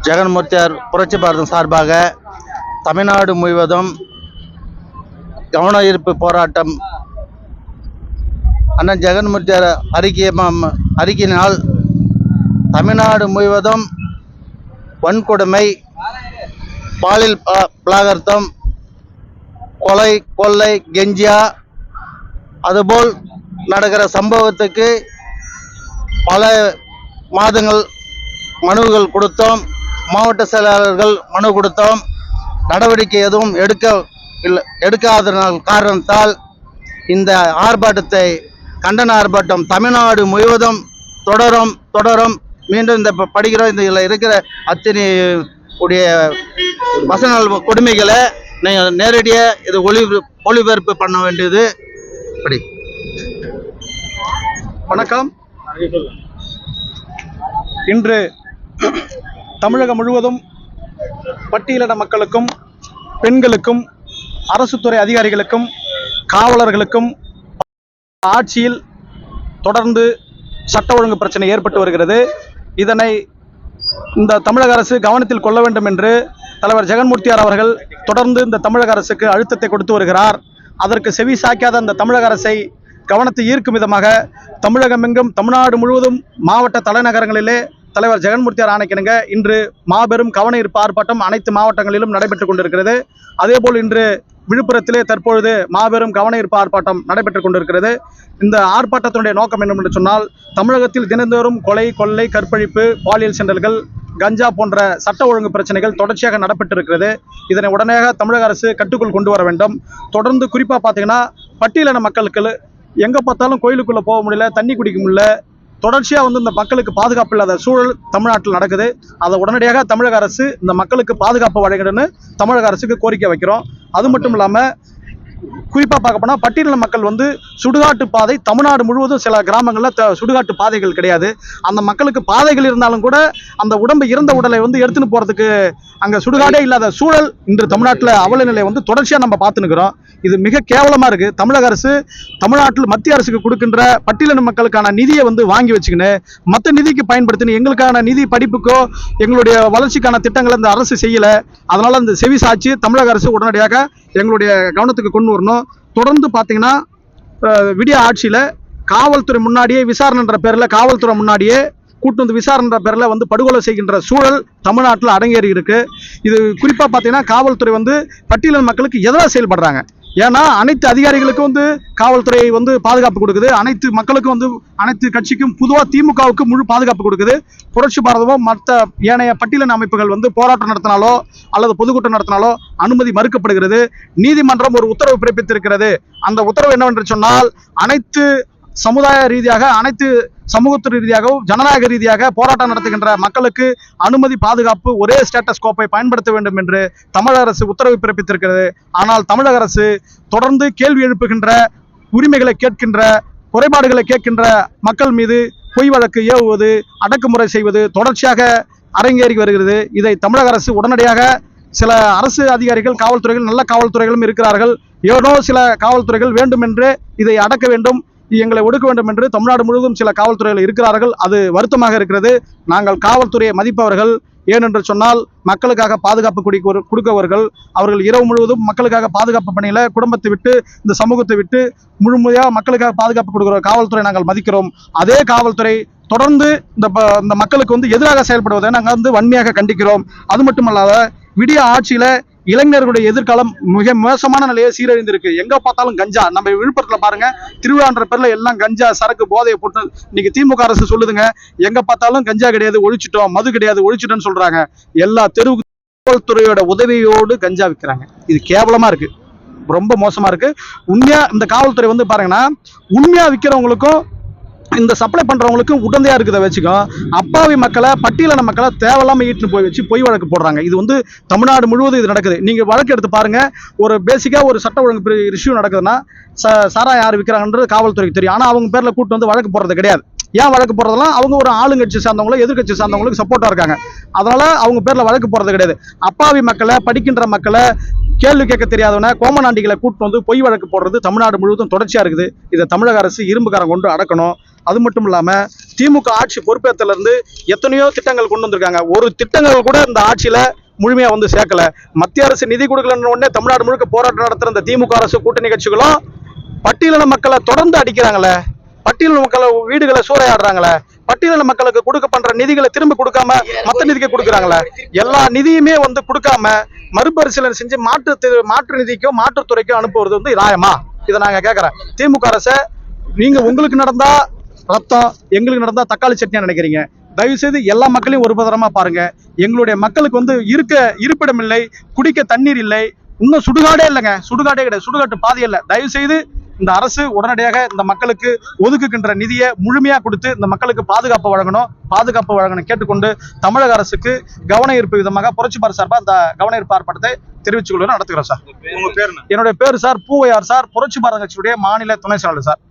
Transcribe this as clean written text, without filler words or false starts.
ஜெகன்மூர்த்தியார் புரட்சி பாரதம் சார்பாக தமிழ்நாடு முழுவதும் கவன ஈர்ப்பு போராட்டம் அண்ணன் ஜெகன்மூர்த்தியார் அறிக்கையினால் தமிழ்நாடு முழுவதும் வன்கொடுமை, பாலியல் பலாத்காரம், கொலை, கொள்ளை, கெஞ்சியா அதுபோல் நடக்கிற சம்பவத்துக்கு பல மாதங்கள் மனுக்கள் கொடுத்தோம். மாவட்ட செயலாளர்கள் மனு கொடுத்தோம். நடவடிக்கை எதுவும் எடுக்காத காரணத்தால் இந்த ஆர்ப்பாட்டத்தை, கண்டன ஆர்ப்பாட்டம் தமிழ்நாடு முழுவதும் தொடரும். மீண்டும் இந்த படிக்கிறோம், இதில் இருக்கிற அத்தனை உடைய வசன கொடுமைகளை நேரடியாக இது ஒளிபரப்பு பண்ண வேண்டியது. வணக்கம். இன்று தமிழகம் முழுவதும் பட்டியலின மக்களுக்கும், பெண்களுக்கும், அரசு துறை அதிகாரிகளுக்கும், காவலர்களுக்கும் ஆட்சியில் தொடர்ந்து சட்ட ஒழுங்கு பிரச்சனை ஏற்பட்டு வருகிறது. இதனை இந்த தமிழக அரசு கவனத்தில் கொள்ள வேண்டும் என்று தலைவர் ஜெகன்மூர்த்தியார் அவர்கள் தொடர்ந்து இந்த தமிழக அரசுக்கு அழுத்தத்தை கொடுத்து வருகிறார். அதற்கு செவி சாய்க்காத அந்த தமிழக அரசை கவனத்தை ஈர்க்கும் விதமாக தமிழகமெங்கும், தமிழ்நாடு முழுவதும் மாவட்ட தலைநகரங்களிலே தலைவர் ஜெகன்மூர்த்தியார் ஆணைக்கிணங்க இன்று மாபெரும் கவன ஈர்ப்பு ஆர்ப்பாட்டம் அனைத்து மாவட்டங்களிலும் நடைபெற்றுக் கொண்டிருக்கிறது. அதேபோல் இன்று விழுப்புரத்திலே தற்பொழுது மாபெரும் கவன ஈர்ப்பு ஆர்ப்பாட்டம் நடைபெற்றுக் கொண்டிருக்கிறது. இந்த ஆர்ப்பாட்டத்தினுடைய நோக்கம் என்னவென்று சொன்னால், தமிழகத்தில் தினந்தோறும் கொலை, கொள்ளை, கற்பழிப்பு, பாலியல் சீண்டல்கள், கஞ்சா போன்ற சட்ட ஒழுங்கு பிரச்சனைகள் தொடர்ச்சியாக நடைபெற்றிருக்கிறது. இதனை உடனடியாக தமிழக அரசு கட்டுக்குள் கொண்டு வர வேண்டும். தொடர்ந்து குறிப்பாக பார்த்தீங்கன்னா, பட்டியலின மக்களுக்கு எங்கே பார்த்தாலும் கோயிலுக்குள்ளே போக முடியல, தண்ணி குடிக்க முடியல, தொடர்ச்சியாக இந்த மக்களுக்கு பாதுகாப்பு இல்லாத சூழல் தமிழ்நாட்டில் நடக்குது. அதை உடனடியாக தமிழக அரசு இந்த மக்களுக்கு பாதுகாப்பு வழங்கணும்னு தமிழக அரசுக்கு கோரிக்கை வைக்கிறோம். அது மட்டும் இல்லாமல் குறிப்பாக பார்க்க போனால், பட்டியலின மக்கள் சுடுகாட்டு பாதை தமிழ்நாடு முழுவதும் சில கிராமங்களில் சுடுகாட்டு பாதைகள் கிடையாது. அந்த மக்களுக்கு பாதைகள் இருந்தாலும் கூட அந்த இறந்த உடலை எடுத்துன்னு போகிறதுக்கு அங்கே சுடுகாடே இல்லாத சூழல் இன்று தமிழ்நாட்டில் அவல நிலை தொடர்ச்சியாக நம்ம பார்த்துன்னுக்கிறோம். இது மிக கேவலமாக இருக்குது. தமிழக அரசு தமிழ்நாட்டில் மத்திய அரசுக்கு கொடுக்கின்ற பட்டியலின மக்களுக்கான நிதியை வாங்கி வச்சுக்கின்னு மற்ற நிதிக்கு பயன்படுத்தினு எங்களுக்கான நிதி படிப்புக்கோ எங்களுடைய வளர்ச்சிக்கான திட்டங்களை இந்த அரசு செய்யலை. அதனால் அந்த செவி சாய்ச்சி தமிழக அரசு உடனடியாக எங்களுடைய கவனத்துக்கு கொண்டு வரணும். தொடர்ந்து பார்த்தீங்கன்னா, விடிய ஆட்சியில் காவல்துறை முன்னாடியே விசாரணைன்ற பேரில் காவல்துறை முன்னாடியே கூட்டு விசாரணைன்ற பேரில் படுகொலை செய்கின்ற சூழல் தமிழ்நாட்டில் அரங்கேறி இருக்கு. இது குறிப்பாக பார்த்தீங்கன்னா, காவல்துறை பட்டியலின மக்களுக்கு எதிராக செயல்படுறாங்க. ஏன்னா அனைத்து அதிகாரிகளுக்கும் காவல்துறை பாதுகாப்பு கொடுக்குது. அனைத்து மக்களுக்கும் அனைத்து கட்சிக்கும், பொதுவாக திமுகவுக்கு முழு பாதுகாப்பு கொடுக்குது. புரட்சி பாரதமோ மற்ற ஏனைய பட்டியலின அமைப்புகள் போராட்டம் நடத்தினாலோ அல்லது பொதுக்கூட்டம் நடத்தினாலோ அனுமதி மறுக்கப்படுகிறது. நீதிமன்றம் ஒரு உத்தரவு பிறப்பித்திருக்கிறது. அந்த உத்தரவு என்னவென்று சொன்னால், அனைத்து சமுதாய ரீதியாக, அனைத்து சமூகத்து ரீதியாகவும் ஜனநாயக ரீதியாக போராட்டம் நடத்துகின்ற மக்களுக்கு அனுமதி, பாதுகாப்பு, ஒரே ஸ்டேட்டஸ் கோப்பை பயன்படுத்த வேண்டும் என்று தமிழக அரசு உத்தரவு பிறப்பித்திருக்கிறது. ஆனால் தமிழக அரசு தொடர்ந்து கேள்வி எழுப்புகின்ற, உரிமைகளை கேட்கின்ற, குறைபாடுகளை கேட்கின்ற மக்கள் மீது பொய் வழக்கு ஏவுவது, அடக்குமுறை செய்வது தொடர்ச்சியாக அரங்கேறி வருகிறது. இதை தமிழக அரசு உடனடியாக, சில அரசு அதிகாரிகள், காவல்துறைகள், நல்ல காவல்துறைகளும் இருக்கிறார்கள், ஏதோ சில காவல்துறைகள் வேண்டுமென்று இதை அடக்க வேண்டும், எங்களை ஒடுக்க வேண்டும் என்று தமிழ்நாடு முழுவதும் சில காவல்துறைகள் இருக்கிறார்கள். அது வருத்தமாக இருக்கிறது. நாங்கள் காவல்துறையை மதிப்பவர்கள். ஏனென்று சொன்னால், மக்களுக்காக பாதுகாப்பு கொடுக்கவர்கள். அவர்கள் இரவு முழுவதும் மக்களுக்காக பாதுகாப்பு பணியில குடும்பத்தை விட்டு, இந்த சமூகத்தை விட்டு முழுமையாக மக்களுக்காக பாதுகாப்பு கொடுக்கிற காவல்துறை நாங்கள் மதிக்கிறோம். அதே காவல்துறை தொடர்ந்து இந்த மக்களுக்கு எதிராக செயல்படுவதை நாங்கள் வன்மையாக கண்டிக்கிறோம். அது மட்டுமல்லாத, விடிய ஆட்சியில இளைஞர்களுடைய எதிர்காலம் மிக மோசமான நிலையை சீரழிந்திருக்கு. எங்க பார்த்தாலும் கஞ்சா. நம்ம விழுப்புரத்துல பாருங்க, திருவிழான்ற பேர்ல எல்லாம் கஞ்சா, சரக்கு, போதையை போட்டு இன்னைக்கு திமுக அரசு சொல்லுதுங்க, எங்க பார்த்தாலும் கஞ்சா கிடையாது ஒழிச்சிட்டோம், மது கிடையாது ஒழிச்சிட்டோம்னு சொல்றாங்க. எல்லா தெருவு காவல்துறையோட உதவியோடு கஞ்சா விற்கிறாங்க. இது கேவலமா இருக்கு, ரொம்ப மோசமா இருக்கு. உண்மையா இந்த காவல்துறை பாருங்கன்னா, உண்மையா விற்கிறவங்களுக்கும் இந்த சப்ளை பண்றவங்களுக்கு உடந்தையா இருக்குதை வச்சுக்கோ, அப்பாவி மக்களை, பட்டியலின மக்களை தேவையில்லாம ஈட்டுன்னு போய் வச்சு பொய் வழக்கு போடுறாங்க. இது தமிழ்நாடு முழுவதும் இது நடக்குது. நீங்க வழக்கு எடுத்து பாருங்க. ஒரு பேசிக்கா ஒரு சட்ட ஒழுங்கு இஷ்யூ நடக்குதுன்னா, சாரா யார் விற்கிறாங்கன்றது காவல்துறைக்கு தெரியும். ஆனா அவங்க பேர்ல கூட்டு வழக்கு போடுறது கிடையாது. ஏன் வழக்கு போடுறதெல்லாம், அவங்க ஒரு ஆளுங்கட்சி சார்ந்தவங்களும் எதிர்கட்சி சார்ந்தவங்களுக்கு சப்போர்ட்டா இருக்காங்க. அதனால அவங்க பேர்ல வழக்கு போடுறது கிடையாது. அப்பாவி மக்களை, படிக்கின்ற மக்களை, கேள்வி கேட்க தெரியாதவன, கோமநாண்டிகளை கூட்டு பொய் வழக்கு போடுறது தமிழ்நாடு முழுவதும் தொடர்ச்சியா இருக்குது. இதை தமிழக அரசு இரும்புக்காரம் கொண்டு அடக்கணும். அது மட்டும் இல்லாம, திமுக ஆட்சி பொறுப்பேற்றல இருந்து எத்தனையோ திட்டங்கள் கொண்டு வந்திருக்காங்க. ஒரு திட்டங்கள் கூட இந்த ஆட்சியில முழுமையா வந்து சேர்க்கல. மத்திய அரசு நிதி கொடுக்கலன்னு உடனே தமிழ்நாடு முழுக்க போராட்டம் நடத்துற இந்த திமுக அரசு கூட்டணி கட்சிகளும் பட்டியலின மக்களை தொடர்ந்து அடிக்கிறாங்களே, பட்டியலின மக்களை வீடுகளை சூறையாடுறாங்களே, பட்டியலின மக்களுக்கு கொடுக்க பண்ற நிதிகளை திரும்ப கொடுக்காம மத்த நிதிக்கு கொடுக்குறாங்களே, எல்லா நிதியுமே வந்து கொடுக்காம மறுபரிசீலனை செஞ்சு மாற்று நிதிக்கோ மாற்றுத்துறைக்கோ அனுப்புவது வந்து நியாயமா? இதை நாங்க கேட்கறேன். திமுக அரசை நீங்க உங்களுக்கு நடந்தா ரத்தம், எங்களுக்கு நடந்தா தக்காளி சட்னியா நினைக்கிறீங்க. தயவு செய்து எல்லா மக்களையும் ஒரு பதரமா பாருங்க. எங்களுடைய மக்களுக்கு வந்து இருப்பிடம் இல்லை, குடிக்க தண்ணீர் இல்லை, இன்னும் சுடுகாடே இல்லைங்க, சுடுகாடே கிடையாது, சுடுகாட்டு பாதி இல்லை. தயவு செய்து இந்த அரசு உடனடியாக இந்த மக்களுக்கு ஒதுக்குகின்ற நிதியை முழுமையா கொடுத்து இந்த மக்களுக்கு பாதுகாப்பு வழங்கணும் கேட்டுக்கொண்டு தமிழக அரசுக்கு கவன ஈர்ப்பு விதமாக புரட்சிபார் சார்பா இந்த கவன ஈர்ப்பு ஆர்ப்பாட்டத்தை தெரிவித்துக் கொள்வதை நடத்துகிறோம் சார். உங்க பேர் என்ன? என்னுடைய பேர் சார் பூவையார் சார், புரட்சி பாரத கட்சியுடைய மாநில துணை செயலாளர் சார்.